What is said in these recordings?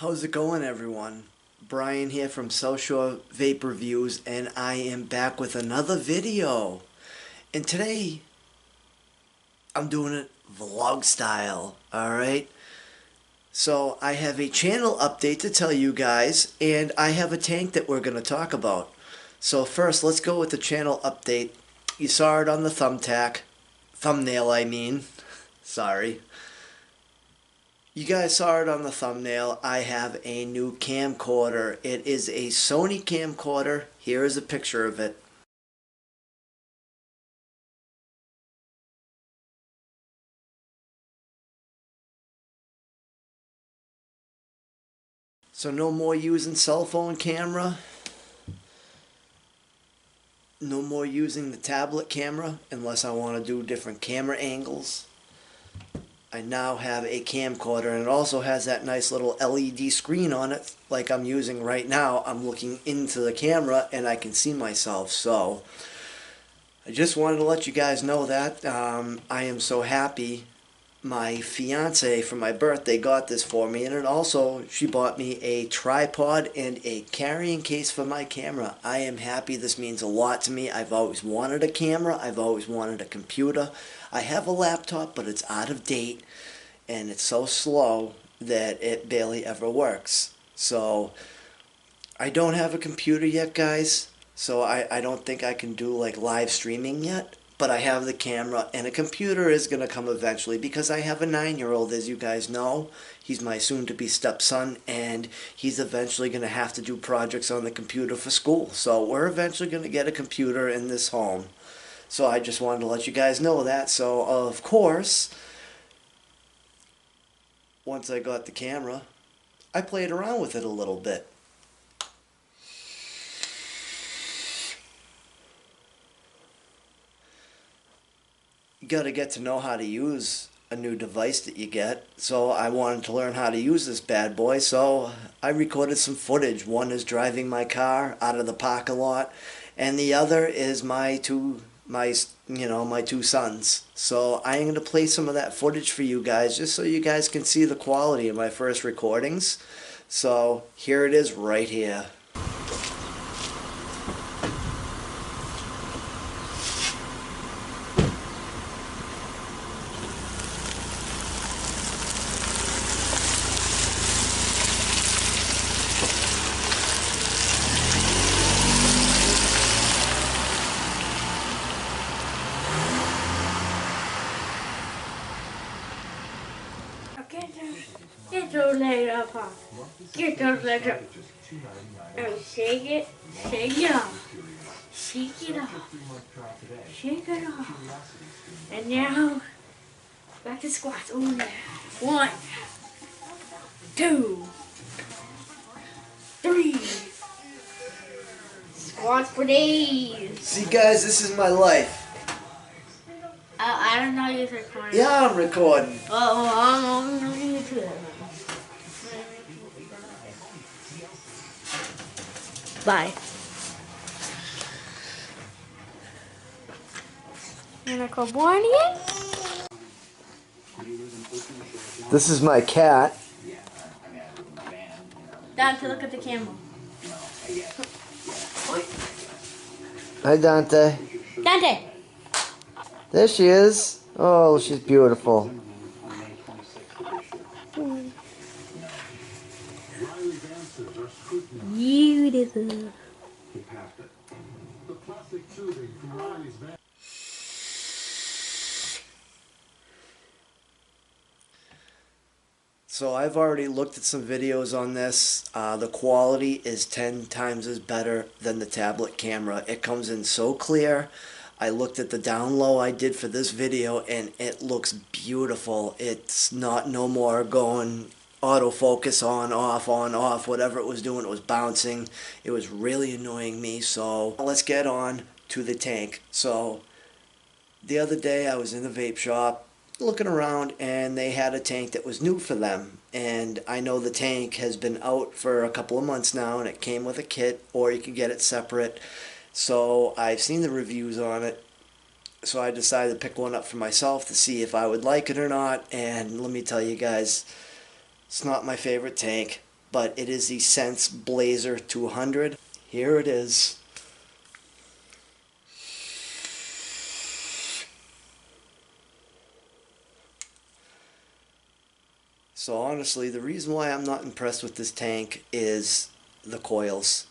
How's it going, everyone? Brian here from Southshorevapereviews, and I am back with another video. And today, I'm doing it vlog style, alright? So, I have a channel update to tell you guys, and I have a tank that we're going to talk about. So first, let's go with the channel update. You saw it on the thumbnail, I mean. Sorry. You guys saw it on the thumbnail. I have a new camcorder. It is a Sony camcorder. Here is a picture of it. So no more using cell phone camera. No more using the tablet camera unless I want to do different camera angles. I now have a camcorder, and it also has that nice little LED screen on it like I'm using right now. I'm looking into the camera and I can see myself. So I just wanted to let you guys know that I am so happy. My fiance for my birthday got this for me, and it also, she bought me a tripod and a carrying case for my camera. I am happy. This means a lot to me. I've always wanted a camera. I've always wanted a computer. I have a laptop, but it's out of date, and it's so slow that it barely ever works. So I don't have a computer yet, guys, so I don't think I can do like live streaming yet. But I have the camera, and a computer is going to come eventually because I have a 9-year-old, as you guys know. He's my soon-to-be stepson, and he's eventually going to have to do projects on the computer for school. So we're eventually going to get a computer in this home. So I just wanted to let you guys know that. So, of course, once I got the camera, I played around with it a little bit. You got to get to know how to use a new device that you get. So I wanted to learn how to use this bad boy. So I recorded some footage. One is driving my car out of the parking lot, and the other is my two sons. So I'm going to play some of that footage for you guys, just so you guys can see the quality of my first recordings. So here it is right here. Get those legs up, Pop. Get those legs up. And shake it off. Shake it off. Shake it off. And now, back to squats. Oh yeah. 1, 2, 3. Squats for days. See, guys, this is my life. I don't know you're recording. Yeah, I'm recording. I'm going to YouTube. Bye. You wanna call Barney in? This is my cat. Dante, look at the camera. Hi, Dante. Dante! There she is. Oh, she's beautiful. Beautiful. So I've already looked at some videos on this. The quality is 10 times as better than the tablet camera. It comes in so clear. I looked at the down low I did for this video, and it looks beautiful. It's not no more going autofocus on, off, whatever it was doing. It was bouncing. It was really annoying me. So let's get on to the tank. So the other day I was in the vape shop looking around, and they had a tank that was new for them. And I know the tank has been out for a couple of months now, and it came with a kit, or you could get it separate. So I've seen the reviews on it, so I decided to pick one up for myself to see if I would like it or not. And let me tell you guys, it's not my favorite tank. but it is the Sense Blazer 200. Here it is. So honestly, the reason why I'm not impressed with this tank is the coils.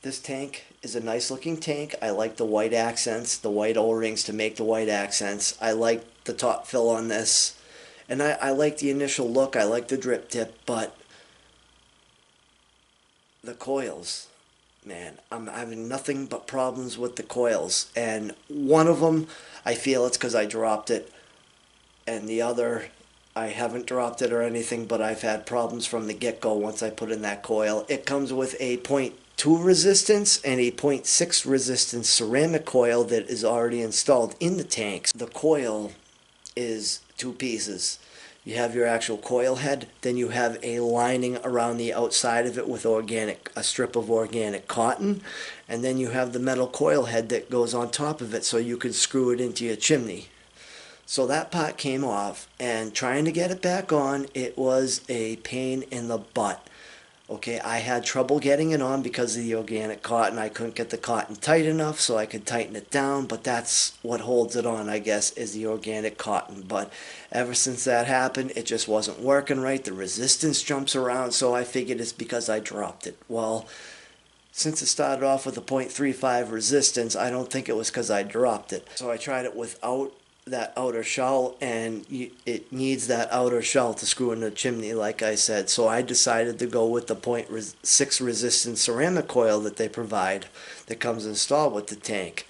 This tank is a nice looking tank. I like the white accents, the white O-rings to make the white accents. I like the top fill on this. And I like the initial look. I like the drip tip, but the coils, man, I'm having nothing but problems with the coils. And one of them, I feel it's because I dropped it. And the other, I haven't dropped it or anything, but I've had problems from the get-go once I put in that coil. It comes with a 0.2 resistance and a 0.6 resistance ceramic coil that is already installed in the tanks. The coil is two pieces. You have your actual coil head, then you have a lining around the outside of it with a strip of organic cotton, and then you have the metal coil head that goes on top of it so you can screw it into your chimney. So that part came off, and trying to get it back on, it was a pain in the butt. Okay, I had trouble getting it on because of the organic cotton. I couldn't get the cotton tight enough so I could tighten it down, but that's what holds it on, I guess, is the organic cotton. But ever since that happened, it just wasn't working right. The resistance jumps around, so I figured it's because I dropped it. Well, since it started off with a 0.35 resistance, I don't think it was because I dropped it. So I tried it without that outer shell, and it needs that outer shell to screw in the chimney, like I said. So I decided to go with the 0.6 resistance ceramic coil that they provide that comes installed with the tank.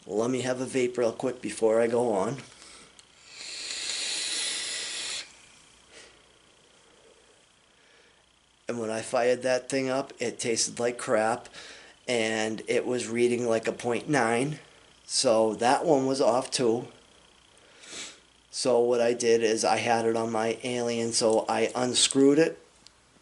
Let me have a vape real quick before I go on. And when I fired that thing up, it tasted like crap, and it was reading like a 0.9. So that one was off too. So what I did is I had it on my Alien, so I unscrewed it,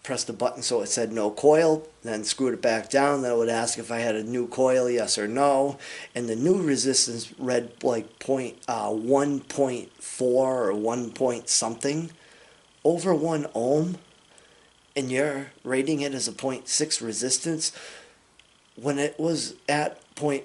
pressed the button so it said no coil, then screwed it back down. Then it would ask if I had a new coil, yes or no. And the new resistance read like 1.4 or 1 point something, over 1 ohm, and you're rating it as a 0.6 resistance. When it was at 1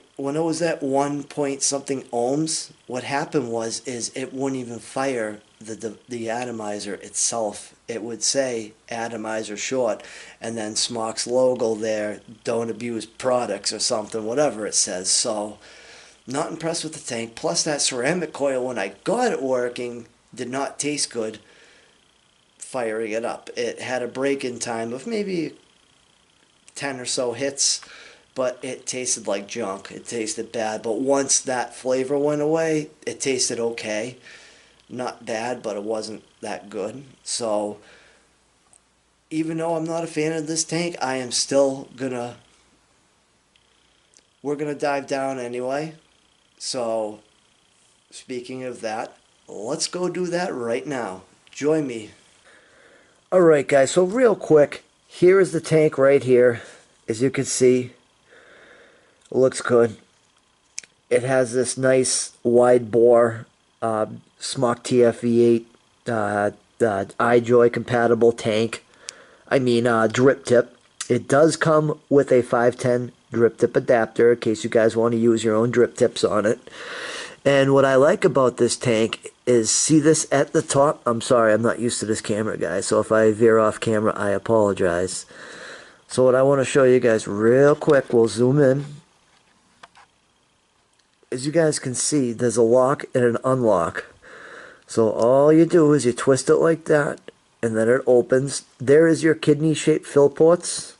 point something ohms, what happened was it wouldn't even fire the atomizer itself. It would say atomizer short, and then Smock's logo there, don't abuse products or something, whatever it says. So not impressed with the tank. Plus that ceramic coil, when I got it working, did not taste good firing it up. It had a break-in time of maybe 10 or so hits, but it tasted like junk. It tasted bad. But once that flavor went away, it tasted okay. Not bad, but it wasn't that good. So even though I'm not a fan of this tank, I am still we're gonna dive down anyway. So speaking of that, let's go do that right now. Join me. Alright guys, so real quick, here is the tank right here. As you can see, looks good. It has this nice wide bore Smock TFV8 iJoy compatible tank. Drip tip. It does come with a 510 drip tip adapter in case you guys want to use your own drip tips on it. And what I like about this tank is, see this at the top? I'm sorry, I'm not used to this camera, guys, so if I veer off camera, I apologize. So what I want to show you guys real quick, we'll zoom in. As you guys can see, there's a lock and an unlock. So all you do is you twist it like that, and then it opens. There is your kidney-shaped fill ports.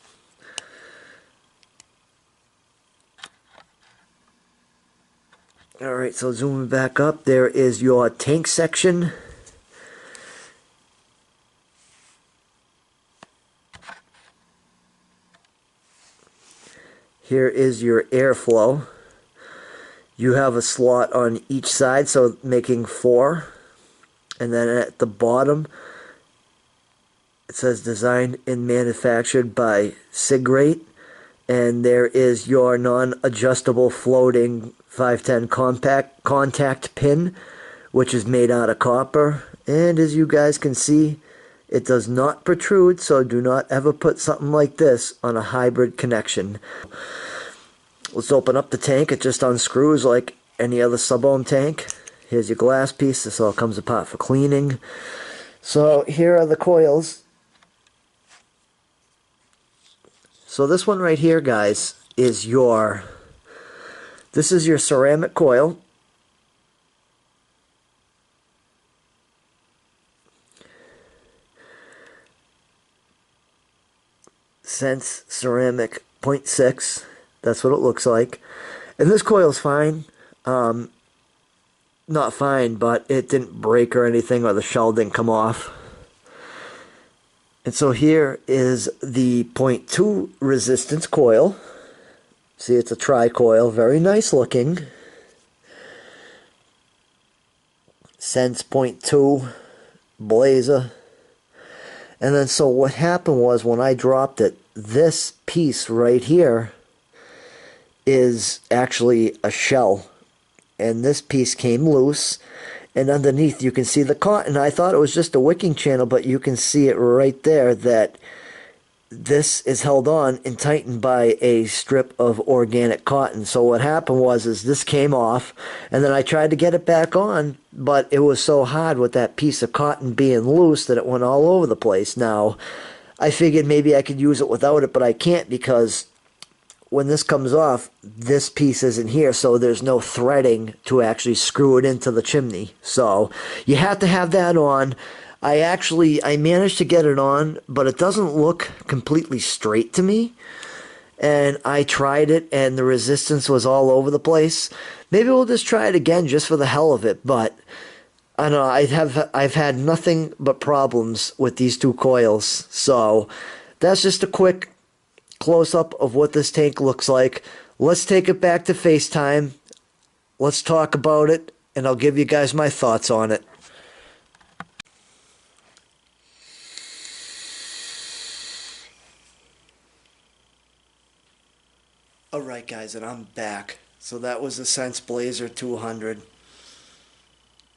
Alright, so zooming back up, there is your tank section. Here is your airflow. You have a slot on each side, so making 4. And then at the bottom, it says designed and manufactured by Sigrate. And there is your non-adjustable floating 510 contact pin, which is made out of copper. And as you guys can see, It does not protrude, so do not ever put something like this on a hybrid connection. Let's open up the tank. It just unscrews like any other subohm tank. Here's your glass piece. This all comes apart for cleaning. So here are the coils. So this one right here, guys, is this is your ceramic coil. Sense ceramic 0.6. That's what it looks like. And this coil's fine. Not fine, but it didn't break or anything, or the shell didn't come off. And so here is the 0.2 resistance coil. See, it's a tri-coil, very nice looking. Sense 0.2 blazer. And then so what happened was when I dropped it, this piece right here is actually a shell. And this piece came loose. And underneath you can see the cotton. I thought it was just a wicking channel, but you can see it right there that this is held on and tightened by a strip of organic cotton. So what happened was this came off, and then I tried to get it back on, but it was so hard with that piece of cotton being loose that it went all over the place. Now, I figured maybe I could use it without it, but I can't, because when this comes off, this piece isn't here, so there's no threading to actually screw it into the chimney. So you have to have that on. I managed to get it on, but it doesn't look completely straight to me. And I tried it, and the resistance was all over the place. Maybe we'll just try it again just for the hell of it. But I don't know. I've had nothing but problems with these two coils. So that's just a quick close-up of what this tank looks like. Let's take it back to FaceTime. Let's talk about it, and I'll give you guys my thoughts on it. Alright guys, and I'm back. So that was the Sense Blazer 200.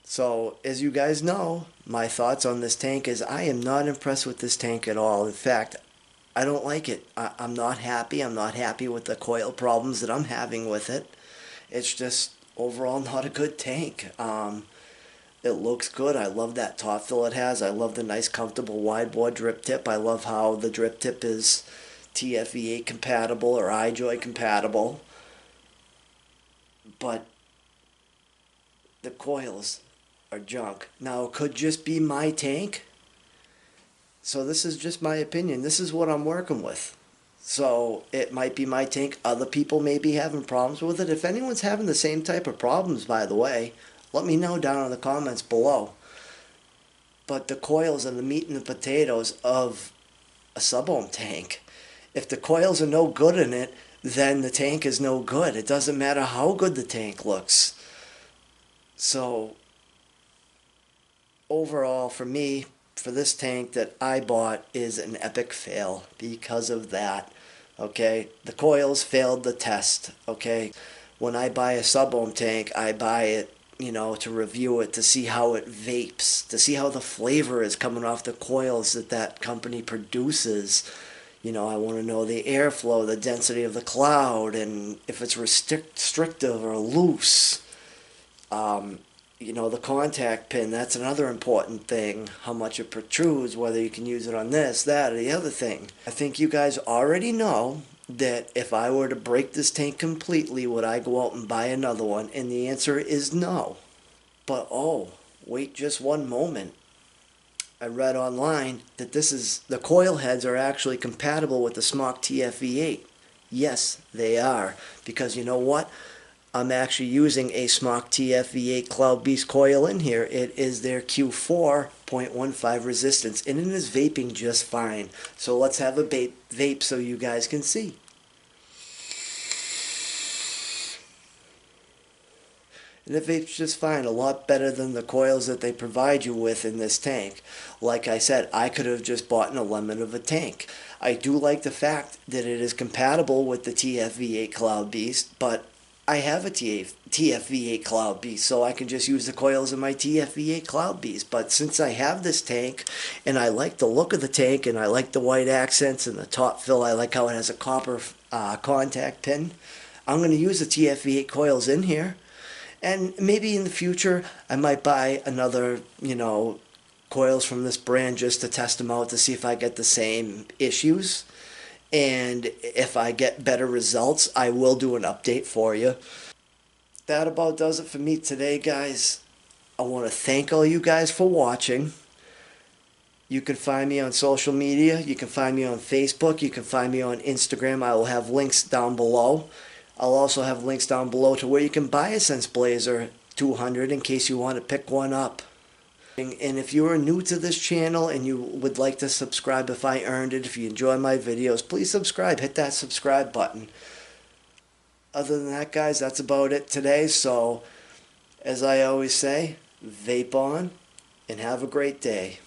So as you guys know, my thoughts on this tank is I am not impressed with this tank at all. In fact, I don't like it. I'm not happy. I'm not happy with the coil problems that I'm having with it. It's just overall not a good tank. It looks good. I love that top fill it has. I love the nice comfortable wide bore drip tip. I love how the drip tip is TFE8 compatible or iJoy compatible. But the coils are junk. Now it could just be my tank. So this is just my opinion. This is what I'm working with. So it might be my tank. Other people may be having problems with it. If anyone's having the same type of problems, by the way, let me know down in the comments below. But the coils are the meat and the potatoes of a subohm tank. If the coils are no good in it, then the tank is no good. It doesn't matter how good the tank looks. So overall, for me, for this tank that I bought is an epic fail because of that. Okay, the coils failed the test. Okay, when I buy a subohm tank, I buy it, you know, to review it, to see how it vapes, to see how the flavor is coming off the coils that that company produces. You know, I want to know the airflow, the density of the cloud, and if it's restrictive or loose. You know, the contact pin, that's another important thing. How much it protrudes, whether you can use it on this, that, or the other thing. I think you guys already know that if I were to break this tank completely, would I go out and buy another one? And the answer is no. But oh, wait just one moment. I read online that the coil heads are actually compatible with the Smock TFE8. Yes, they are. Because you know what? I'm actually using a Smock TFE8 Cloud Beast coil in here. It is their Q4.15 resistance, and it is vaping just fine. So let's have a vape so you guys can see. And it vapes just fine, a lot better than the coils that they provide you with in this tank. Like I said, I could have just bought a lemon of a tank. I do like the fact that it is compatible with the TFE8 Cloud Beast, but I have a TFV8 Cloud Beast, so I can just use the coils in my TFV8 Cloud Beast. But since I have this tank, and I like the look of the tank, and I like the white accents and the top fill, I like how it has a copper contact pin, I'm going to use the TFV8 coils in here. And maybe in the future, I might buy another, coils from this brand just to test them out to see if I get the same issues. And if I get better results, I will do an update for you. That about does it for me today, guys. I want to thank all you guys for watching. You can find me on social media. You can find me on Facebook. You can find me on Instagram. I will have links down below. I'll also have links down below to where you can buy a Sense Blazer 200 in case you want to pick one up. And if you are new to this channel and you would like to subscribe if I earned it, if you enjoy my videos, please subscribe. Hit that subscribe button. Other than that, guys, that's about it today. So, as I always say, vape on and have a great day.